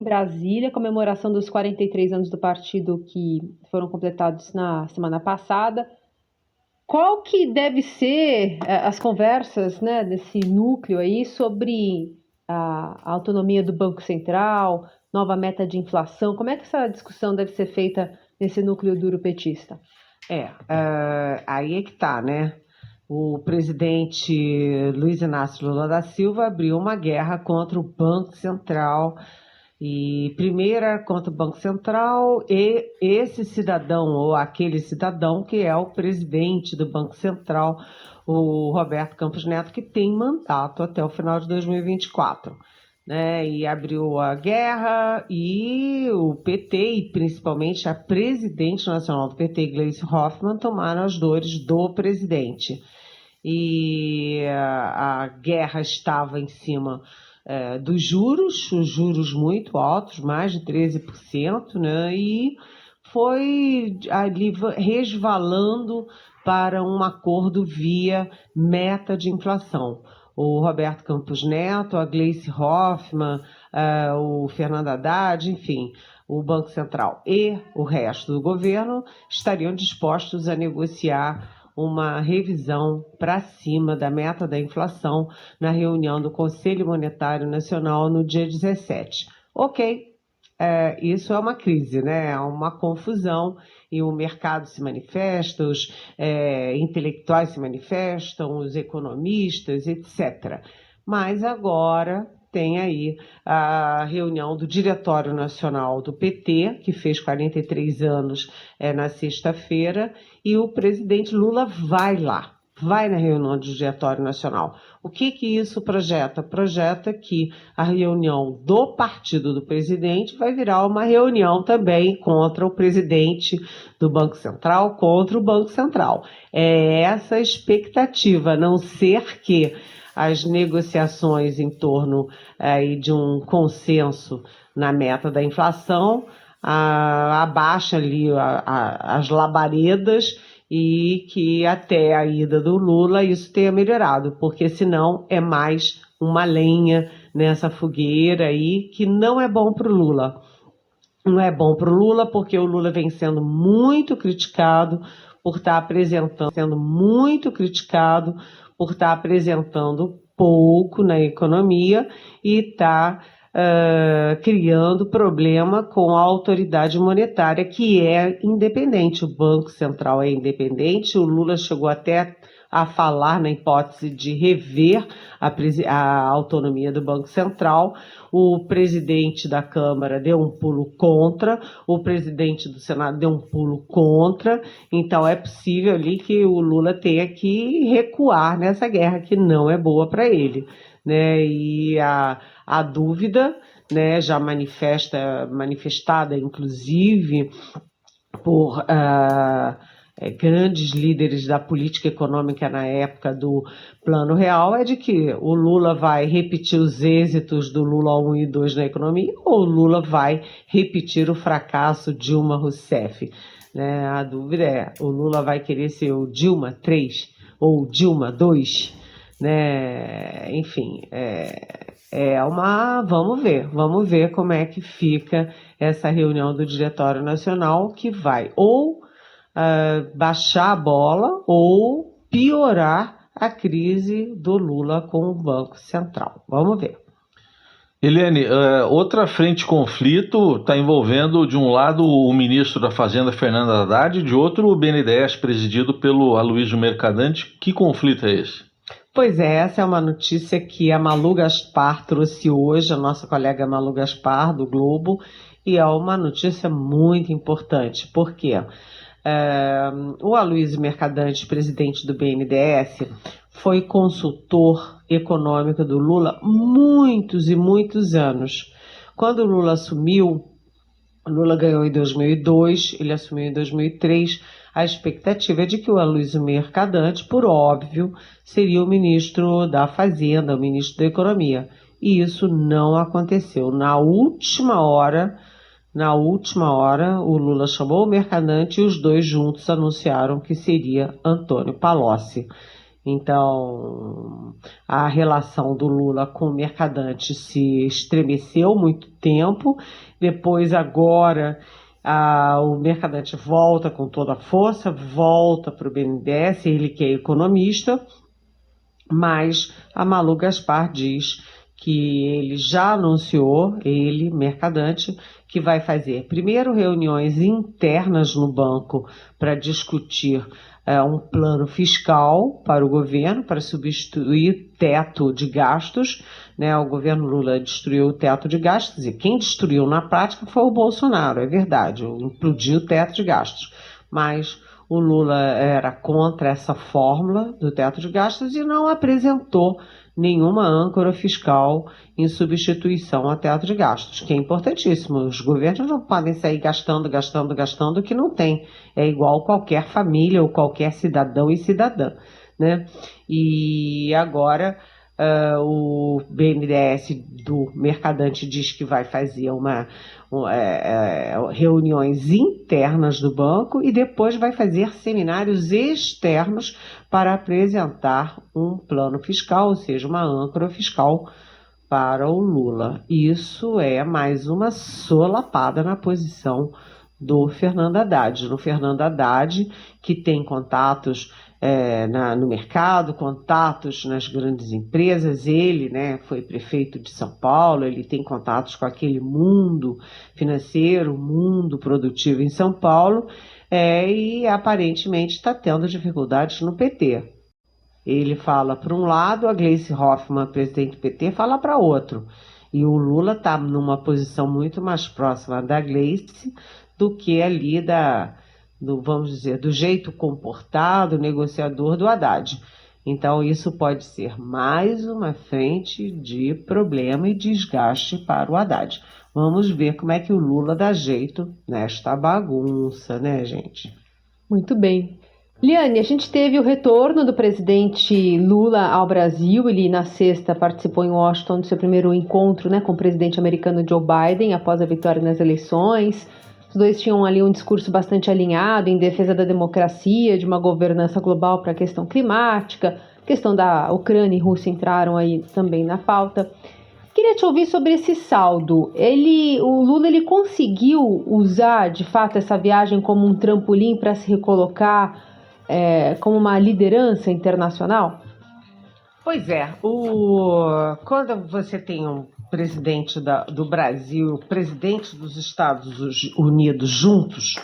Brasília, comemoração dos 43 anos do partido que foram completados na semana passada. Qual que deve ser as conversas, né, desse núcleo aí sobre a autonomia do Banco Central, nova meta de inflação? Como é que essa discussão deve ser feita nesse núcleo duro petista? Aí é que tá, né? O presidente Luiz Inácio Lula da Silva abriu uma guerra contra o Banco Central, e primeira contra o Banco Central e esse cidadão, ou aquele cidadão que é o presidente do Banco Central, o Roberto Campos Neto, que tem mandato até o final de 2024. Né, e abriu a guerra, e o PT, e principalmente a presidente nacional do PT, Gleisi Hoffmann, tomaram as dores do presidente. E a guerra estava em cima dos juros, os juros muito altos, mais de 13%, né, e foi ali resvalando para um acordo via meta de inflação. O Roberto Campos Neto, a Gleisi Hoffmann, o Fernando Haddad, enfim, o Banco Central e o resto do governo estariam dispostos a negociar uma revisão para cima da meta da inflação na reunião do Conselho Monetário Nacional no dia 17. Ok, isso é uma crise, né? É uma confusão, e o mercado se manifesta, os intelectuais se manifestam, os economistas, etc. Mas agora tem aí a reunião do Diretório Nacional do PT, que fez 43 anos na sexta-feira, e o presidente Lula vai lá, vai na reunião do Diretório Nacional. O que isso projeta? Projeta que a reunião do partido do presidente vai virar uma reunião também contra o presidente do Banco Central, contra o Banco Central. É essa a expectativa, a não ser que as negociações em torno de um consenso na meta da inflação abaixa ali as labaredas, e que até a ida do Lula isso tenha melhorado, porque senão é mais uma lenha nessa fogueira aí, que não é bom para o Lula. Não é bom para o Lula porque o Lula vem sendo muito criticado por estar apresentando pouco na economia, e está criando problema com a autoridade monetária, que é independente. O Banco Central é independente. O Lula chegou até a falar na hipótese de rever a autonomia do Banco Central. O presidente da Câmara deu um pulo contra, o presidente do Senado deu um pulo contra, então é possível ali que o Lula tenha que recuar nessa guerra, que não é boa para ele, né? E a dúvida, né, já manifestada inclusive por grandes líderes da política econômica na época do Plano Real, é de que o Lula vai repetir os êxitos do Lula 1 e 2 na economia, ou o Lula vai repetir o fracasso Dilma Rousseff. Né? A dúvida é, o Lula vai querer ser o Dilma 3 ou Dilma 2? Né? Enfim, vamos ver como é que fica essa reunião do Diretório Nacional, que vai ou baixar a bola ou piorar a crise do Lula com o Banco Central. Vamos ver. Eliane, outra frente de conflito está envolvendo, de um lado, o ministro da Fazenda, Fernando Haddad, e de outro, o BNDES, presidido pelo Aloysio Mercadante. Que conflito é esse? Pois é, essa é uma notícia que a Malu Gaspar trouxe hoje, a nossa colega Malu Gaspar, do Globo, e é uma notícia muito importante. Por quê? O Aloysio Mercadante, presidente do BNDES, foi consultor econômico do Lula muitos e muitos anos. Quando o Lula assumiu, o Lula ganhou em 2002, ele assumiu em 2003, a expectativa é de que o Aloysio Mercadante, por óbvio, seria o ministro da Fazenda, o ministro da Economia. E isso não aconteceu. Na última hora, o Lula chamou o Mercadante e os dois juntos anunciaram que seria Antônio Palocci. Então, a relação do Lula com o Mercadante se estremeceu muito tempo. Depois, agora, o Mercadante volta com toda a força, volta para o BNDES, ele que é economista, mas a Malu Gaspar diz que ele já anunciou, ele, Mercadante, que vai fazer primeiro reuniões internas no banco para discutir um plano fiscal para o governo, para substituir teto de gastos, né? O governo Lula destruiu o teto de gastos, e quem destruiu na prática foi o Bolsonaro, é verdade, implodiu o teto de gastos, mas o Lula era contra essa fórmula do teto de gastos e não apresentou nenhuma âncora fiscal em substituição ao teto de gastos, que é importantíssimo. Os governos não podem sair gastando o que não tem. É igual qualquer família ou qualquer cidadão e cidadã, né? E agora o BNDES do Mercadante diz que vai fazer reuniões internas do banco e depois vai fazer seminários externos para apresentar um plano fiscal, ou seja, uma âncora fiscal para o Lula. Isso é mais uma solapada na posição do Fernando Haddad. No Fernando Haddad, que tem contatos no mercado, contatos nas grandes empresas, ele, né, foi prefeito de São Paulo, ele tem contatos com aquele mundo financeiro, mundo produtivo em São Paulo, e aparentemente está tendo dificuldades no PT. Ele fala para um lado, a Gleisi Hoffmann, presidente do PT, fala para outro. E o Lula está numa posição muito mais próxima da Gleisi do que ali vamos dizer, do jeito comportado, negociador do Haddad. Então, isso pode ser mais uma frente de problema e desgaste para o Haddad. Vamos ver como é que o Lula dá jeito nesta bagunça, né, gente? Muito bem. Liane, a gente teve o retorno do presidente Lula ao Brasil. Ele, na sexta, participou em Washington do seu primeiro encontro, né, com o presidente americano Joe Biden, após a vitória nas eleições. Os dois tinham ali um discurso bastante alinhado em defesa da democracia, de uma governança global para a questão climática, a questão da Ucrânia e Rússia entraram aí também na pauta. Queria te ouvir sobre esse saldo. O Lula conseguiu usar, de fato, essa viagem como um trampolim para se recolocar como uma liderança internacional? Pois é, quando você tem um presidente do Brasil, o presidente dos Estados Unidos juntos,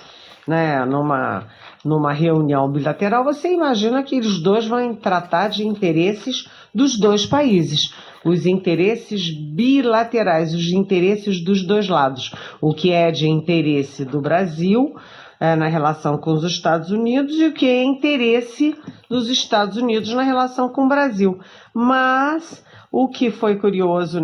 né, numa reunião bilateral, você imagina que eles dois vão tratar de interesses dos dois países, os interesses bilaterais, os interesses dos dois lados, o que é de interesse do Brasil na relação com os Estados Unidos e o que é interesse dos Estados Unidos na relação com o Brasil. Mas o que foi curioso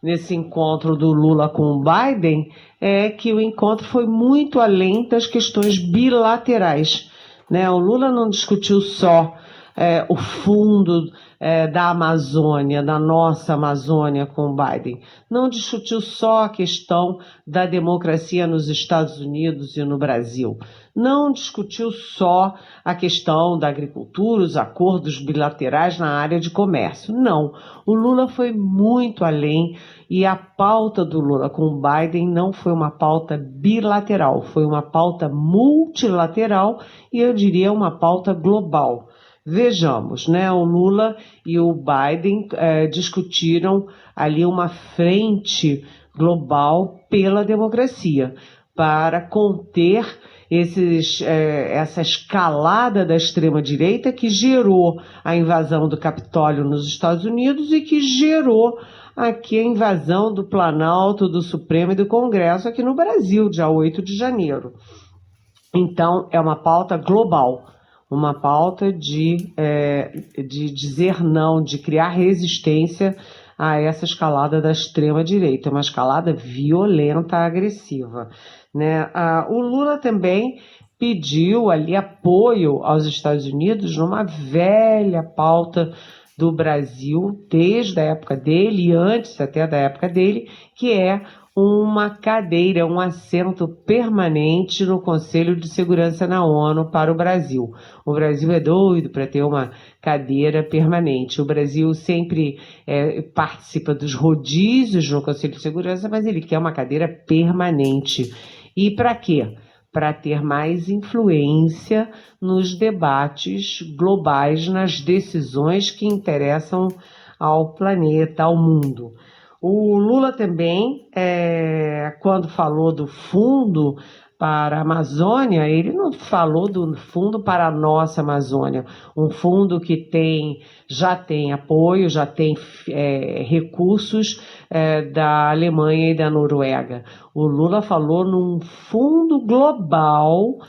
nesse encontro do Lula com o Biden é que o encontro foi muito além das questões bilaterais, né? O Lula não discutiu só o fundo da Amazônia, da nossa Amazônia com o Biden. Não discutiu só a questão da democracia nos Estados Unidos e no Brasil. Não discutiu só a questão da agricultura, os acordos bilaterais na área de comércio. Não. O Lula foi muito além e a pauta do Lula com o Biden não foi uma pauta bilateral, foi uma pauta multilateral e eu diria uma pauta global. Vejamos, né? O Lula e o Biden discutiram ali uma frente global pela democracia para conter essa escalada da extrema-direita que gerou a invasão do Capitólio nos Estados Unidos e que gerou aqui a invasão do Planalto, do Supremo e do Congresso aqui no Brasil, dia 8 de janeiro. Então, é uma pauta global. Uma pauta de dizer não, de criar resistência a essa escalada da extrema-direita, uma escalada violenta, agressiva, né? O Lula também pediu ali apoio aos Estados Unidos numa velha pauta do Brasil, desde a época dele e antes até da época dele, que é uma cadeira, um assento permanente no Conselho de Segurança na ONU para o Brasil. O Brasil é doido para ter uma cadeira permanente. O Brasil sempre participa dos rodízios no Conselho de Segurança, mas ele quer uma cadeira permanente. E para quê? Para ter mais influência nos debates globais, nas decisões que interessam ao planeta, ao mundo. O Lula também, quando falou do fundo para a Amazônia, ele não falou do fundo para a nossa Amazônia, um fundo que já tem apoio, já tem recursos da Alemanha e da Noruega. O Lula falou num fundo global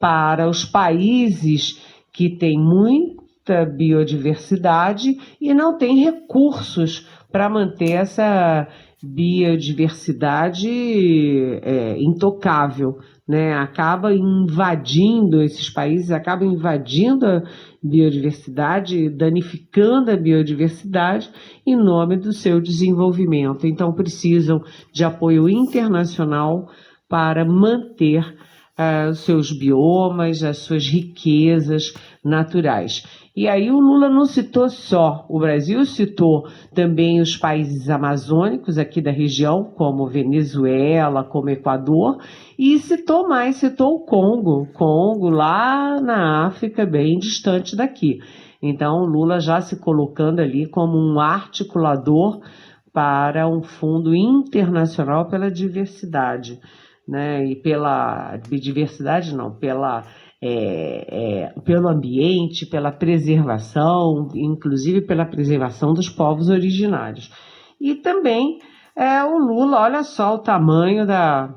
para os países que têm muita biodiversidade e não têm recursos para manter essa biodiversidade intocável, né? Esses países acabam invadindo a biodiversidade, danificando a biodiversidade em nome do seu desenvolvimento. Então precisam de apoio internacional para manter os seus biomas, as suas riquezas naturais. E aí o Lula não citou só o Brasil, citou também os países amazônicos aqui da região, como Venezuela, como Equador, e citou o Congo lá na África, bem distante daqui. Então o Lula já se colocando ali como um articulador para um fundo internacional pela diversidade, né? E pela diversidade não, pelo ambiente, pela preservação, inclusive pela preservação dos povos originários. E também o Lula, olha só o tamanho da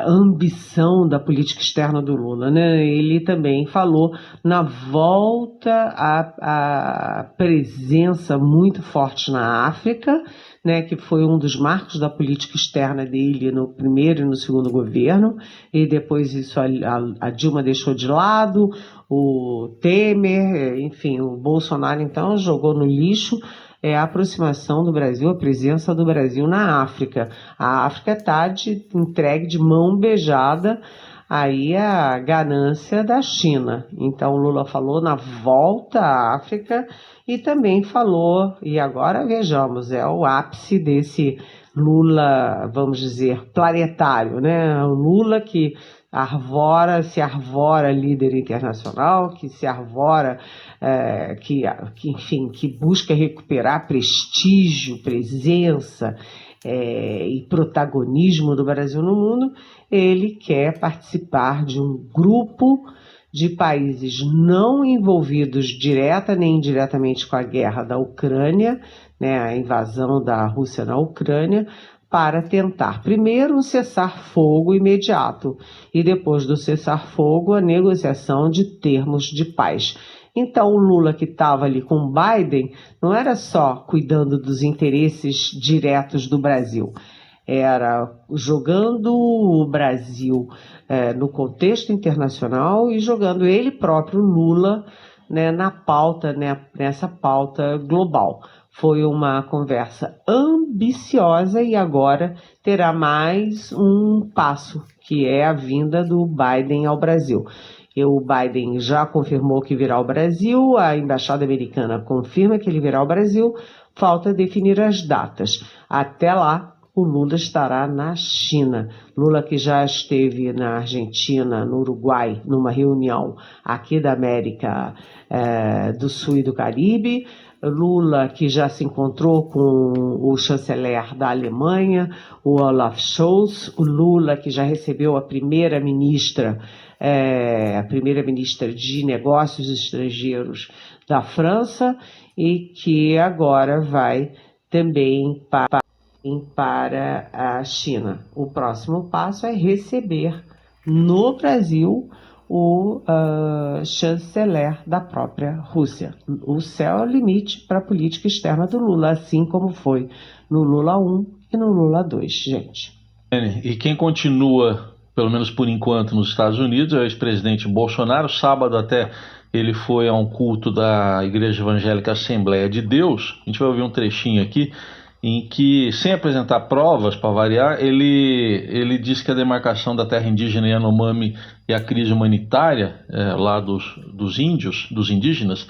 ambição da política externa do Lula, né? Ele também falou na volta à presença muito forte na África, né, que foi um dos marcos da política externa dele no primeiro e no segundo governo, e depois isso a Dilma deixou de lado, o Temer, enfim, o Bolsonaro então jogou no lixo a aproximação do Brasil, a presença do Brasil na África. A África está entregue de mão beijada aí a ganância da China. Então o Lula falou na volta à África e também falou, e agora vejamos, é o ápice desse Lula, vamos dizer, planetário, né? O Lula que se arvora líder internacional, que se arvora, que busca recuperar prestígio, presença e protagonismo do Brasil no mundo. Ele quer participar de um grupo de países não envolvidos direta nem indiretamente com a guerra da Ucrânia, né, a invasão da Rússia na Ucrânia, para tentar, primeiro, um cessar-fogo imediato e depois do cessar-fogo, a negociação de termos de paz. Então, o Lula, que estava ali com o Biden, não era só cuidando dos interesses diretos do Brasil, era jogando o Brasil no contexto internacional e jogando ele próprio, Lula, né, nessa pauta global. Foi uma conversa ambiciosa e agora terá mais um passo, que é a vinda do Biden ao Brasil. O Biden já confirmou que virá ao Brasil, a embaixada americana confirma que ele virá ao Brasil, falta definir as datas. Até lá, o Lula estará na China. Lula que já esteve na Argentina, no Uruguai, numa reunião aqui da América do Sul e do Caribe. Lula que já se encontrou com o chanceler da Alemanha, o Olaf Scholz. O Lula que já recebeu a primeira-ministra de Negócios Estrangeiros da França e que agora vai também para a China. O próximo passo é receber no Brasil o chanceler da própria Rússia. O céu é o limite para a política externa do Lula, assim como foi no Lula 1 e no Lula 2, gente. E quem continua, pelo menos por enquanto, nos Estados Unidos é o ex-presidente Bolsonaro. Sábado até ele foi a um culto da Igreja Evangélica Assembleia de Deus. A gente vai ouvir um trechinho aqui em que, sem apresentar provas, para variar, ele diz que a demarcação da terra indígena Yanomami e a crise humanitária lá dos índios, dos indígenas,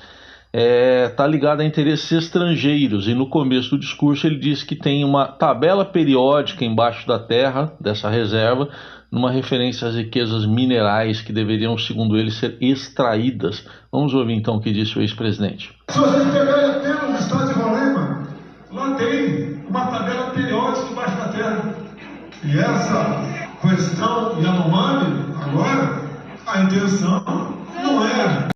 está ligada a interesses estrangeiros. E no começo do discurso ele diz que tem uma tabela periódica embaixo da terra dessa reserva, numa referência às riquezas minerais que deveriam, segundo ele, ser extraídas. Vamos ouvir então o que disse o ex-presidente. Se vocês pegarem apenas o estado de Roraima, lá tem uma tabela periódica embaixo da terra. E essa questão Yanomami, agora, a intenção não é